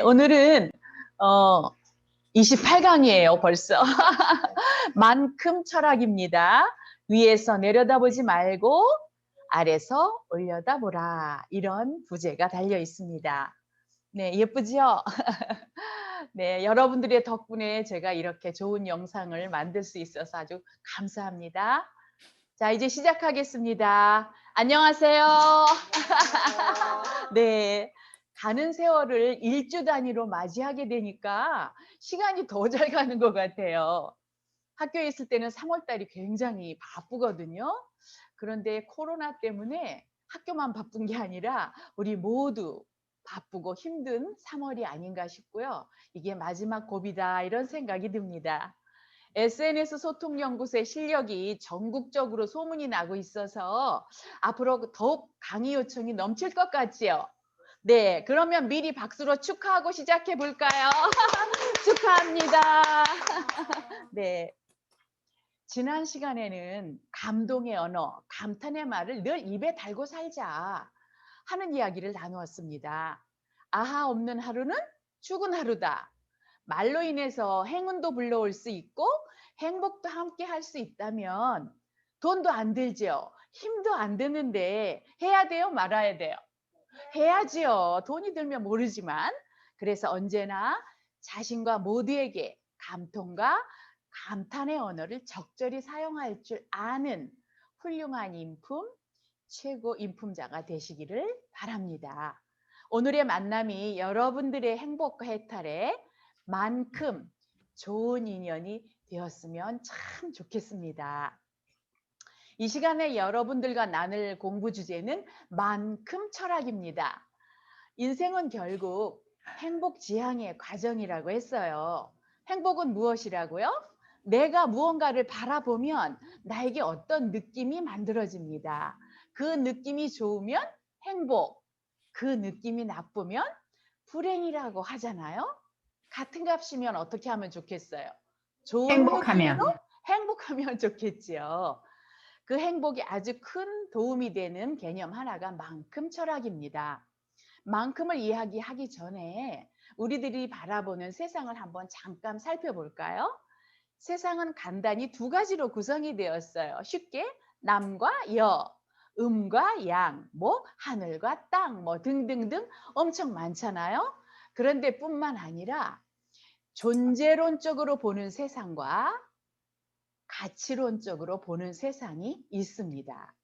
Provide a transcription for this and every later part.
오늘은 28강이에요, 벌써. 만큼 철학입니다. 위에서 내려다보지 말고 아래서 올려다보라. 이런 부제가 달려 있습니다. 네, 예쁘죠? 네, 여러분들의 덕분에 제가 이렇게 좋은 영상을 만들 수 있어서 아주 감사합니다. 자, 이제 시작하겠습니다. 안녕하세요. 네. 가는 세월을 일주 단위로 맞이하게 되니까 시간이 더 잘 가는 것 같아요. 학교에 있을 때는 3월 달이 굉장히 바쁘거든요. 그런데 코로나 때문에 학교만 바쁜 게 아니라 우리 모두 바쁘고 힘든 3월이 아닌가 싶고요. 이게 마지막 고비다 이런 생각이 듭니다. SNS 소통연구소의 실력이 전국적으로 소문이 나고 있어서 앞으로 더욱 강의 요청이 넘칠 것 같지요? 네, 그러면 미리 박수로 축하하고 시작해 볼까요? 축하합니다. 네. 지난 시간에는 감동의 언어, 감탄의 말을 늘 입에 달고 살자 하는 이야기를 나누었습니다. 아하 없는 하루는 죽은 하루다. 말로 인해서 행운도 불러올 수 있고 행복도 함께 할 수 있다면 돈도 안 들죠. 힘도 안 드는데 해야 돼요? 말아야 돼요? 해야지요. 돈이 들면 모르지만. 그래서 언제나 자신과 모두에게 감통과 감탄의 언어를 적절히 사용할 줄 아는 훌륭한 인품, 최고 인품자가 되시기를 바랍니다. 오늘의 만남이 여러분들의 행복과 해탈에 만큼 좋은 인연이 되었으면 참 좋겠습니다. 이 시간에 여러분들과 나눌 공부 주제는 만큼 철학입니다. 인생은 결국 행복 지향의 과정이라고 했어요. 행복은 무엇이라고요? 내가 무언가를 바라보면 나에게 어떤 느낌이 만들어집니다. 그 느낌이 좋으면 행복, 그 느낌이 나쁘면 불행이라고 하잖아요. 같은 값이면 어떻게 하면 좋겠어요? 좋은 느낌으로 행복하면. 행복하면 좋겠지요. 그 행복이 아주 큰 도움이 되는 개념 하나가 만큼 철학입니다. 만큼을 이야기하기 전에 우리들이 바라보는 세상을 한번 잠깐 살펴볼까요? 세상은 간단히 두 가지로 구성이 되었어요. 쉽게 남과 여, 음과 양, 뭐 하늘과 땅, 뭐 등등등 엄청 많잖아요. 그런데 뿐만 아니라 존재론적으로 보는 세상과 가치론적으로 보는 세상이 있습니다.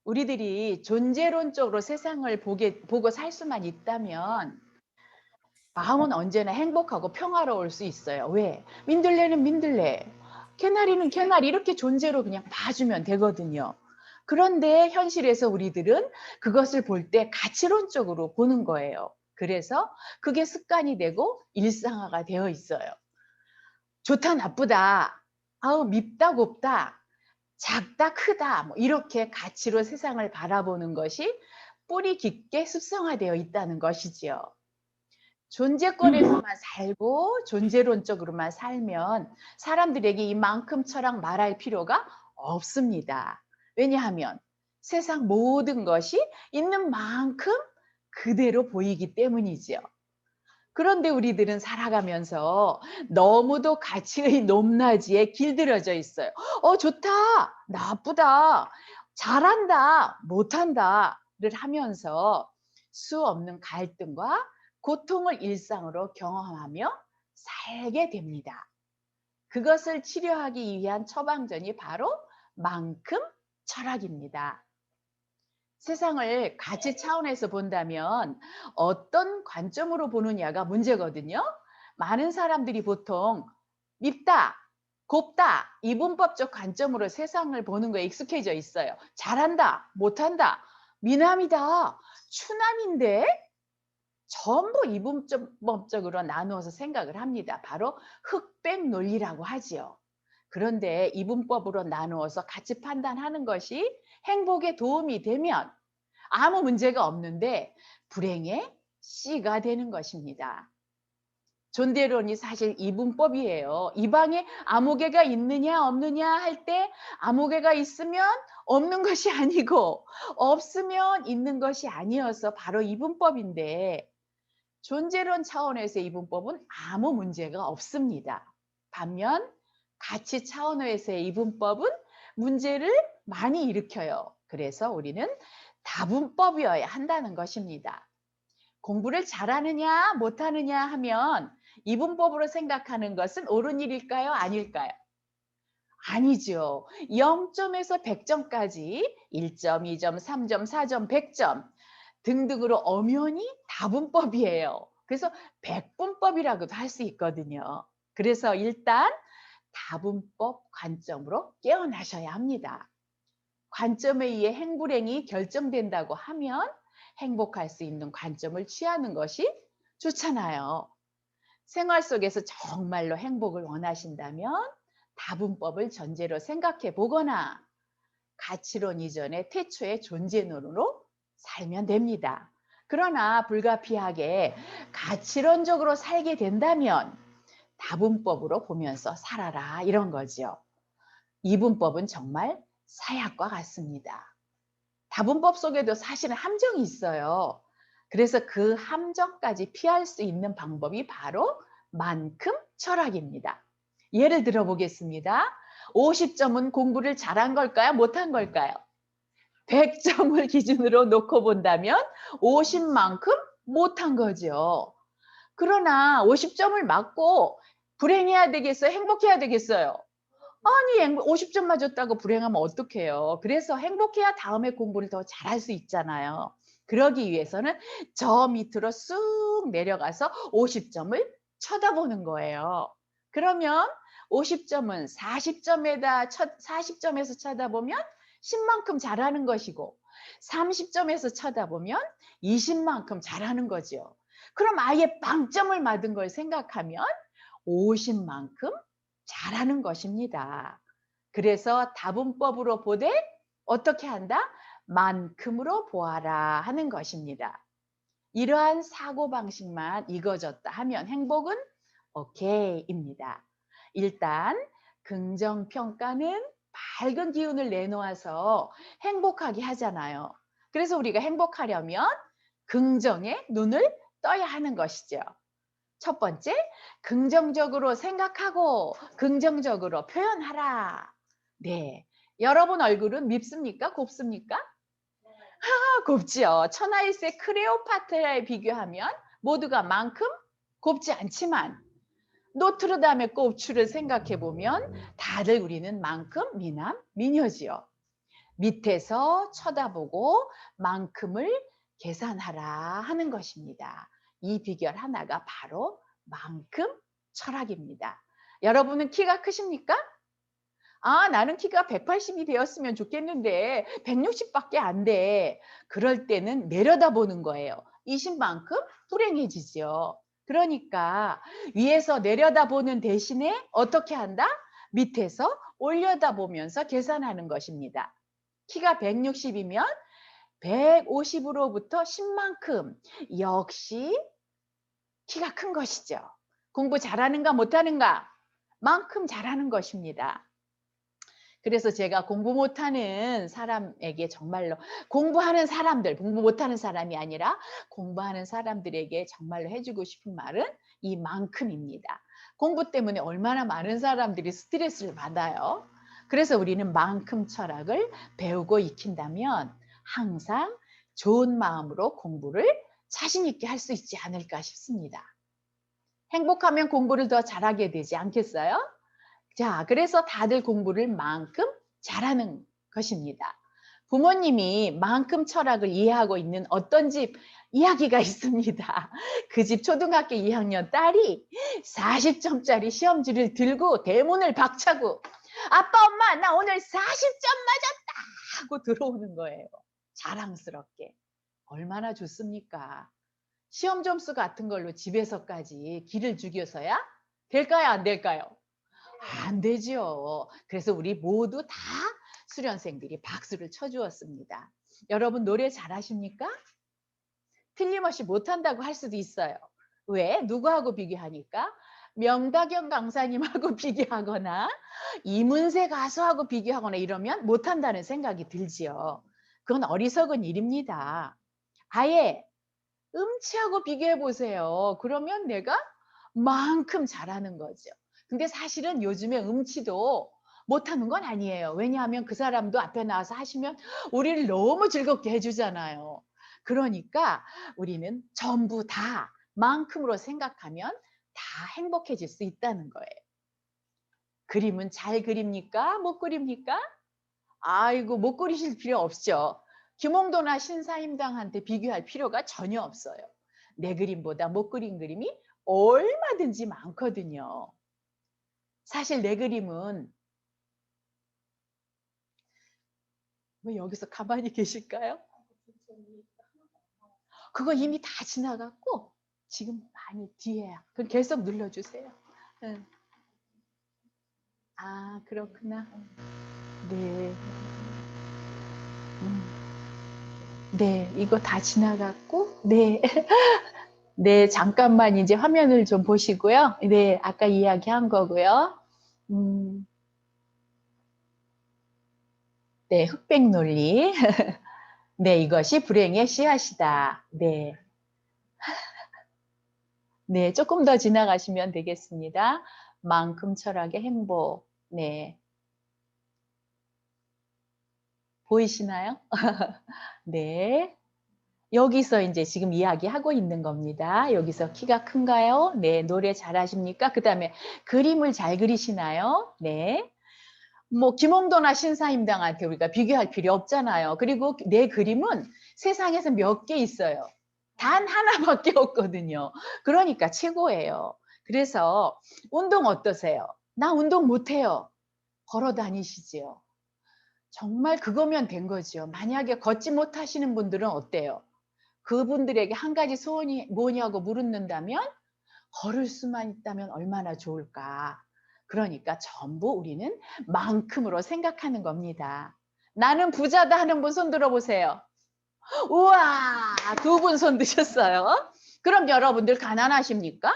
우리들이 존재론적으로 세상을 보고 살 수만 있다면 마음은 언제나 행복하고 평화로울 수 있어요. 왜? 민들레는 민들레, 개나리는 개나리 이렇게 존재로 그냥 봐주면 되거든요. 그런데 현실에서 우리들은 그것을 볼 때 가치론적으로 보는 거예요. 그래서 그게 습관이 되고 일상화가 되어 있어요. 좋다 나쁘다, 아우 밉다 곱다, 작다 크다 뭐 이렇게 가치로 세상을 바라보는 것이 뿌리 깊게 습성화되어 있다는 것이지요. 존재권에서만 살고 존재론적으로만 살면 사람들에게 이만큼 철학 말할 필요가 없습니다. 왜냐하면 세상 모든 것이 있는 만큼 그대로 보이기 때문이지요. 그런데 우리들은 살아가면서 너무도 가치의 높낮이에 길들여져 있어요. 좋다, 나쁘다, 잘한다, 못한다를 하면서 수 없는 갈등과 고통을 일상으로 경험하며 살게 됩니다. 그것을 치료하기 위한 처방전이 바로 만큼 철학입니다. 세상을 가치 차원에서 본다면 어떤 관점으로 보느냐가 문제거든요. 많은 사람들이 보통 밉다, 곱다, 이분법적 관점으로 세상을 보는 거에 익숙해져 있어요. 잘한다, 못한다, 미남이다, 추남인데 전부 이분법적으로 나누어서 생각을 합니다. 바로 흑백 논리라고 하지요. 그런데 이분법으로 나누어서 가치 판단하는 것이 행복에 도움이 되면 아무 문제가 없는데 불행의 씨가 되는 것입니다. 존재론이 사실 이분법이에요. 이 방에 아무개가 있느냐 없느냐 할 때 아무개가 있으면 없는 것이 아니고 없으면 있는 것이 아니어서 바로 이분법인데 존재론 차원에서의 이분법은 아무 문제가 없습니다. 반면 가치 차원에서의 이분법은 문제를 많이 일으켜요. 그래서 우리는 다분법이어야 한다는 것입니다. 공부를 잘하느냐 못하느냐 하면 이분법으로 생각하는 것은 옳은 일일까요? 아닐까요? 아니죠. 0점에서 100점까지 1점, 2점, 3점, 4점, 100점 등등으로 엄연히 다분법이에요. 그래서 백분법이라고도 할 수 있거든요. 그래서 일단 다분법 관점으로 깨어나셔야 합니다. 관점에 의해 행불행이 결정된다고 하면 행복할 수 있는 관점을 취하는 것이 좋잖아요. 생활 속에서 정말로 행복을 원하신다면 다분법을 전제로 생각해 보거나 가치론 이전의 태초의 존재론으로 살면 됩니다. 그러나 불가피하게 가치론적으로 살게 된다면 다분법으로 보면서 살아라 이런 거죠. 이분법은 정말 사약과 같습니다. 다분법 속에도 사실은 함정이 있어요. 그래서 그 함정까지 피할 수 있는 방법이 바로 만큼 철학입니다. 예를 들어 보겠습니다. 50점은 공부를 잘한 걸까요? 못한 걸까요? 100점을 기준으로 놓고 본다면 50만큼 못한 거죠. 그러나 50점을 맞고 불행해야 되겠어요? 행복해야 되겠어요? 아니 50점 맞았다고 불행하면 어떡해요. 그래서 행복해야 다음에 공부를 더 잘할 수 있잖아요. 그러기 위해서는 저 밑으로 쑥 내려가서 50점을 쳐다보는 거예요. 그러면 50점은 40점에서 쳐다보면 10만큼 잘하는 것이고 30점에서 쳐다보면 20만큼 잘하는 거죠. 그럼 아예 빵점을 맞은 걸 생각하면 50만큼 잘하는 것입니다. 그래서 다분법으로 보되 어떻게 한다? 만큼으로 보아라 하는 것입니다. 이러한 사고방식만 이거졌다 하면 행복은 오케이입니다. 일단 긍정평가는 밝은 기운을 내놓아서 행복하게 하잖아요. 그래서 우리가 행복하려면 긍정의 눈을 떠야 하는 것이죠. 첫 번째, 긍정적으로 생각하고 긍정적으로 표현하라. 네. 여러분 얼굴은 밉습니까? 곱습니까? 곱지요. 천하일세 클레오파트라에 비교하면 모두가 만큼 곱지 않지만 노트르담의 꼽추를 생각해 보면 다들 우리는 만큼 미남, 미녀지요. 밑에서 쳐다보고 만큼을 계산하라 하는 것입니다. 이 비결 하나가 바로 만큼 철학입니다. 여러분은 키가 크십니까? 아, 나는 키가 180이 되었으면 좋겠는데 160밖에 안 돼. 그럴 때는 내려다보는 거예요. 20만큼 불행해지죠. 그러니까 위에서 내려다보는 대신에 어떻게 한다? 밑에서 올려다보면서 계산하는 것입니다. 키가 160이면 150으로부터 10만큼 역시 키가 큰 것이죠. 공부 잘하는가 못하는가? 만큼 잘하는 것입니다. 그래서 제가 공부 못하는 사람에게 정말로 공부하는 사람들, 공부 못하는 사람이 아니라 공부하는 사람들에게 정말로 해주고 싶은 말은 이만큼입니다. 공부 때문에 얼마나 많은 사람들이 스트레스를 받아요. 그래서 우리는 만큼 철학을 배우고 익힌다면 항상 좋은 마음으로 공부를 자신 있게 할 수 있지 않을까 싶습니다. 행복하면 공부를 더 잘하게 되지 않겠어요? 자, 그래서 다들 공부를 만큼 잘하는 것입니다. 부모님이 만큼 철학을 이해하고 있는 어떤 집 이야기가 있습니다. 그 집 초등학교 2학년 딸이 40점짜리 시험지를 들고 대문을 박차고 아빠, 엄마, 나 오늘 40점 맞았다! 하고 들어오는 거예요. 자랑스럽게. 얼마나 좋습니까? 시험 점수 같은 걸로 집에서까지 기를 죽여서야 될까요? 안 될까요? 안 되죠. 그래서 우리 모두 다 수련생들이 박수를 쳐주었습니다. 여러분 노래 잘하십니까? 틀림없이 못한다고 할 수도 있어요. 왜? 누구하고 비교하니까? 명다경 강사님하고 비교하거나 이문세 가수하고 비교하거나 이러면 못한다는 생각이 들지요. 그건 어리석은 일입니다. 아예 음치하고 비교해 보세요. 그러면 내가 만큼 잘하는 거죠. 근데 사실은 요즘에 음치도 못하는 건 아니에요. 왜냐하면 그 사람도 앞에 나와서 하시면 우리를 너무 즐겁게 해주잖아요. 그러니까 우리는 전부 다 만큼으로 생각하면 다 행복해질 수 있다는 거예요. 그림은 잘 그립니까? 못 그립니까? 아이고, 못 그리실 필요 없죠. 김홍도나 신사임당한테 비교할 필요가 전혀 없어요. 내 그림보다 못 그린 그림이 얼마든지 많거든요. 사실 내 그림은 왜 여기서 가만히 계실까요? 그거 이미 다 지나갔고 지금 많이 뒤에야. 그럼 계속 눌러주세요. 응. 아, 그렇구나. 네. 네, 이거 다 지나갔고, 네. 네, 잠깐만 이제 화면을 좀 보시고요. 네, 아까 이야기한 거고요. 음, 네, 흑백 논리. 네, 이것이 불행의 씨앗이다. 네. 네, 조금 더 지나가시면 되겠습니다. 만큼 철학의 행복. 네. 보이시나요? 네. 여기서 이제 지금 이야기하고 있는 겁니다. 여기서 키가 큰가요? 네. 노래 잘하십니까? 그 다음에 그림을 잘 그리시나요? 네. 뭐 김홍도나 신사임당한테 우리가 비교할 필요 없잖아요. 그리고 내 그림은 세상에서 몇 개 있어요. 단 하나밖에 없거든요. 그러니까 최고예요. 그래서 운동 어떠세요? 나 운동 못해요. 걸어 다니시지요. 정말 그거면 된 거죠. 만약에 걷지 못하시는 분들은 어때요? 그분들에게 한 가지 소원이 뭐냐고 물었는다면 걸을 수만 있다면 얼마나 좋을까. 그러니까 전부 우리는 만큼으로 생각하는 겁니다. 나는 부자다 하는 분 손 들어보세요. 우와, 두 분 손 드셨어요. 그럼 여러분들 가난하십니까?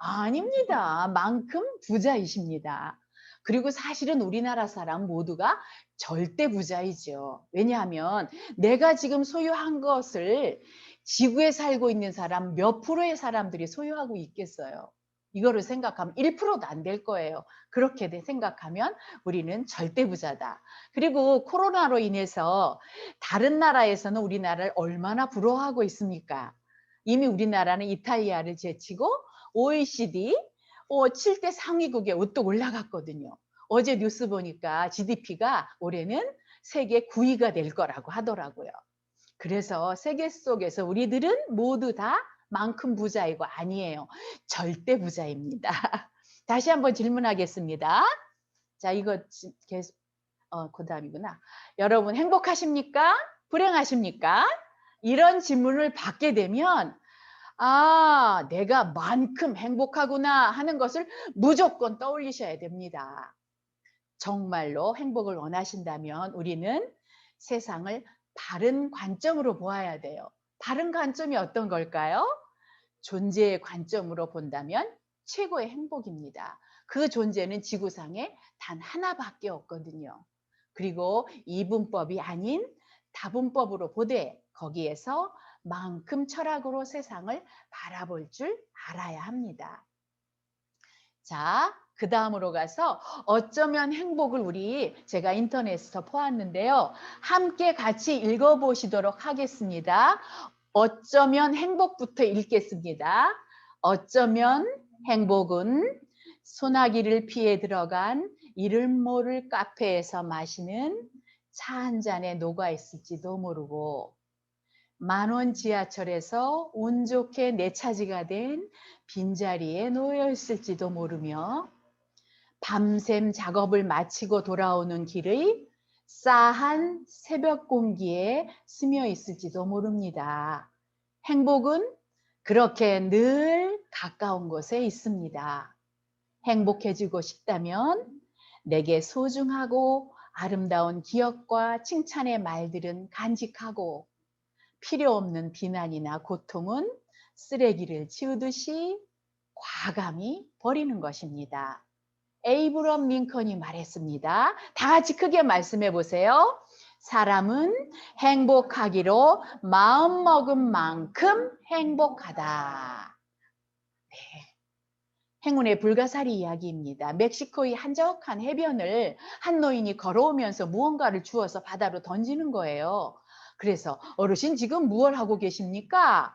아닙니다. 만큼 부자이십니다. 그리고 사실은 우리나라 사람 모두가 절대 부자이죠. 왜냐하면 내가 지금 소유한 것을 지구에 살고 있는 사람 몇 프로의 사람들이 소유하고 있겠어요. 이거를 생각하면 1%도 안 될 거예요. 그렇게 생각하면 우리는 절대 부자다. 그리고 코로나로 인해서 다른 나라에서는 우리나라를 얼마나 부러워하고 있습니까? 이미 우리나라는 이탈리아를 제치고 OECD 7대 상위국에 우뚝 올라갔거든요. 어제 뉴스 보니까 GDP가 올해는 세계 9위가 될 거라고 하더라고요. 그래서 세계 속에서 우리들은 모두 다 만큼 부자이고 아니에요. 절대 부자입니다. 다시 한번 질문하겠습니다. 자, 이거 계속 그다음이구나. 여러분 행복하십니까? 불행하십니까? 이런 질문을 받게 되면 아, 내가 만큼 행복하구나 하는 것을 무조건 떠올리셔야 됩니다. 정말로 행복을 원하신다면 우리는 세상을 바른 관점으로 보아야 돼요. 바른 관점이 어떤 걸까요? 존재의 관점으로 본다면 최고의 행복입니다. 그 존재는 지구상에 단 하나밖에 없거든요. 그리고 이분법이 아닌 다분법으로 보되 거기에서 만큼 철학으로 세상을 바라볼 줄 알아야 합니다. 자, 그 다음으로 가서 어쩌면 행복을 제가 인터넷에서 보았는데요. 함께 같이 읽어보시도록 하겠습니다. 어쩌면 행복부터 읽겠습니다. 어쩌면 행복은 소나기를 피해 들어간 이름 모를 카페에서 마시는 차 한 잔에 녹아 있을지도 모르고 10,000원 지하철에서 운 좋게 내 차지가 된 빈자리에 놓여 있을지도 모르며 밤샘 작업을 마치고 돌아오는 길의 싸한 새벽 공기에 스며 있을지도 모릅니다. 행복은 그렇게 늘 가까운 곳에 있습니다. 행복해지고 싶다면 내게 소중하고 아름다운 기억과 칭찬의 말들은 간직하고 필요 없는 비난이나 고통은 쓰레기를 치우듯이 과감히 버리는 것입니다. 에이브럼 링컨이 말했습니다. 다 같이 크게 말씀해 보세요. 사람은 행복하기로 마음먹은 만큼 행복하다. 네. 행운의 불가사리 이야기입니다. 멕시코의 한적한 해변을 한 노인이 걸어오면서 무언가를 주워서 바다로 던지는 거예요. 그래서 어르신 지금 무얼 하고 계십니까?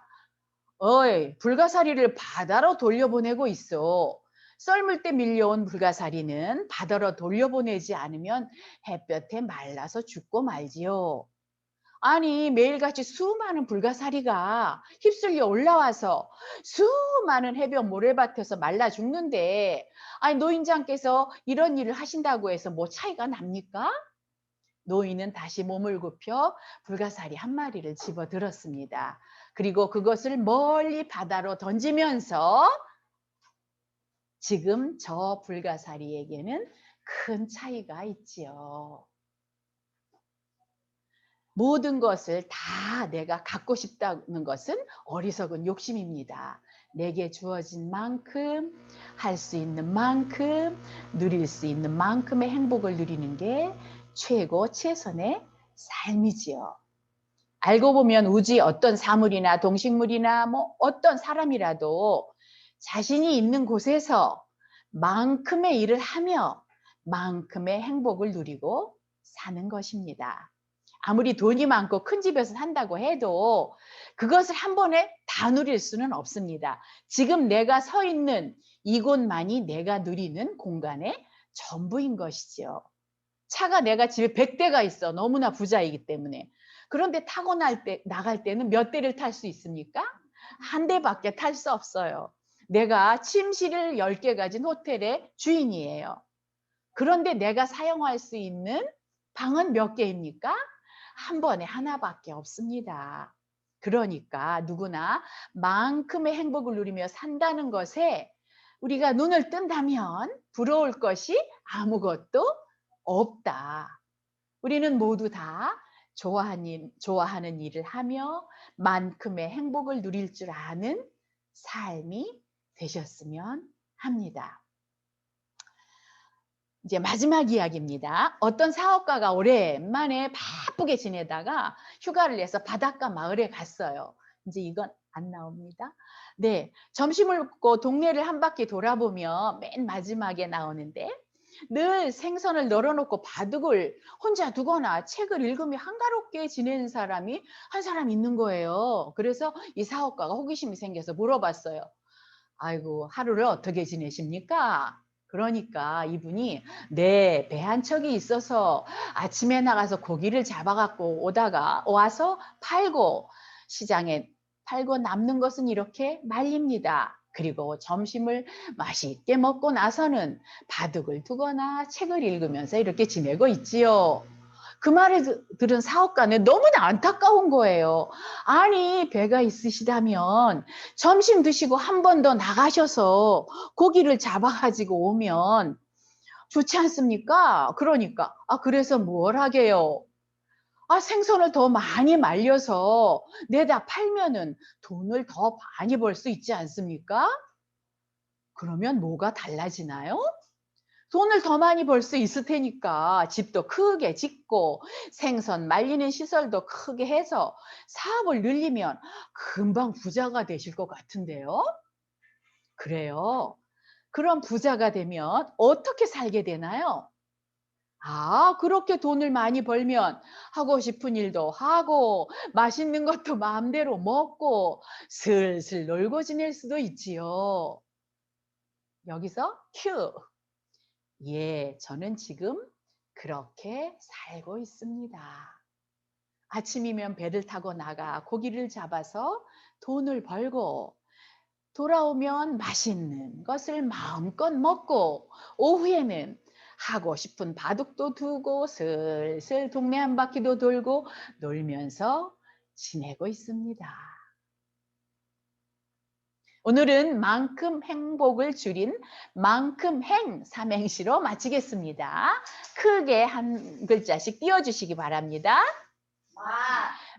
어이, 불가사리를 바다로 돌려보내고 있어. 썰물 때 밀려온 불가사리는 바다로 돌려보내지 않으면 햇볕에 말라서 죽고 말지요. 아니, 매일같이 수많은 불가사리가 휩쓸려 올라와서 수많은 해변 모래밭에서 말라 죽는데, 아니, 노인장께서 이런 일을 하신다고 해서 뭐 차이가 납니까? 노인은 다시 몸을 굽혀 불가사리 한 마리를 집어들었습니다. 그리고 그것을 멀리 바다로 던지면서 지금 저 불가사리에게는 큰 차이가 있지요. 모든 것을 다 내가 갖고 싶다는 것은 어리석은 욕심입니다. 내게 주어진 만큼, 할 수 있는 만큼, 누릴 수 있는 만큼의 행복을 누리는 게 최선의 삶이지요. 알고 보면 우주의 어떤 사물이나 동식물이나 뭐 어떤 사람이라도 자신이 있는 곳에서 만큼의 일을 하며 만큼의 행복을 누리고 사는 것입니다. 아무리 돈이 많고 큰 집에서 산다고 해도 그것을 한 번에 다 누릴 수는 없습니다. 지금 내가 서 있는 이곳만이 내가 누리는 공간의 전부인 것이죠. 차가 내가 집에 100대가 있어. 너무나 부자이기 때문에. 그런데 타고 나갈 때는 몇 대를 탈 수 있습니까? 한 대밖에 탈 수 없어요. 내가 침실을 10개 가진 호텔의 주인이에요. 그런데 내가 사용할 수 있는 방은 몇 개입니까? 한 번에 하나밖에 없습니다. 그러니까 누구나 만큼의 행복을 누리며 산다는 것에 우리가 눈을 뜬다면 부러울 것이 아무것도 없다. 우리는 모두 다 좋아하는 일을 하며 만큼의 행복을 누릴 줄 아는 삶이 되셨으면 합니다. 이제 마지막 이야기입니다. 어떤 사업가가 오랜만에 바쁘게 지내다가 휴가를 내서 바닷가 마을에 갔어요. 이제 이건 안 나옵니다. 네, 점심을 먹고 동네를 한 바퀴 돌아보며 맨 마지막에 나오는데 늘 생선을 널어놓고 바둑을 혼자 두거나 책을 읽으며 한가롭게 지내는 사람이 한 사람 있는 거예요. 그래서 이 사업가가 호기심이 생겨서 물어봤어요. 아이고, 하루를 어떻게 지내십니까? 그러니까 이분이 네, 배 한 척이 있어서 아침에 나가서 고기를 잡아갖고 와서 팔고 시장에 팔고 남는 것은 이렇게 말립니다. 그리고 점심을 맛있게 먹고 나서는 바둑을 두거나 책을 읽으면서 이렇게 지내고 있지요. 그 말을 들은 사업가는 너무나 안타까운 거예요. 아니, 배가 있으시다면 점심 드시고 한 번 더 나가셔서 고기를 잡아가지고 오면 좋지 않습니까? 그러니까, 그래서 뭘 하게요? 생선을 더 많이 말려서 내다 팔면은 돈을 더 많이 벌 수 있지 않습니까? 그러면 뭐가 달라지나요? 돈을 더 많이 벌 수 있을 테니까 집도 크게 짓고 생선 말리는 시설도 크게 해서 사업을 늘리면 금방 부자가 되실 것 같은데요. 그래요. 그럼 부자가 되면 어떻게 살게 되나요? 그렇게 돈을 많이 벌면 하고 싶은 일도 하고 맛있는 것도 마음대로 먹고 슬슬 놀고 지낼 수도 있지요. 여기서 큐. 예, 저는 지금 그렇게 살고 있습니다. 아침이면 배를 타고 나가 고기를 잡아서 돈을 벌고 돌아오면 맛있는 것을 마음껏 먹고 오후에는 하고 싶은 바둑도 두고 슬슬 동네 한 바퀴도 돌고 놀면서 지내고 있습니다. 오늘은 만큼 행복을 줄인 만큼 행 삼행시로 마치겠습니다. 크게 한 글자씩 띄워주시기 바랍니다.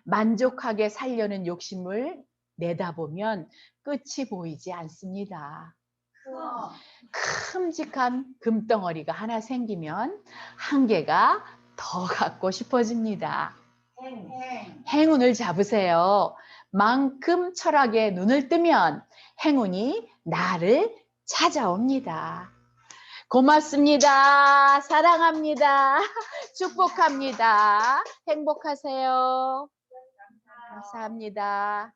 만족하게 살려는 욕심을 내다보면 끝이 보이지 않습니다. 큼직한 금덩어리가 하나 생기면 한계가 더 갖고 싶어집니다. 행운을 잡으세요. 만큼 철학에 눈을 뜨면 행운이 나를 찾아옵니다. 고맙습니다. 사랑합니다. 축복합니다. 행복하세요. 감사합니다.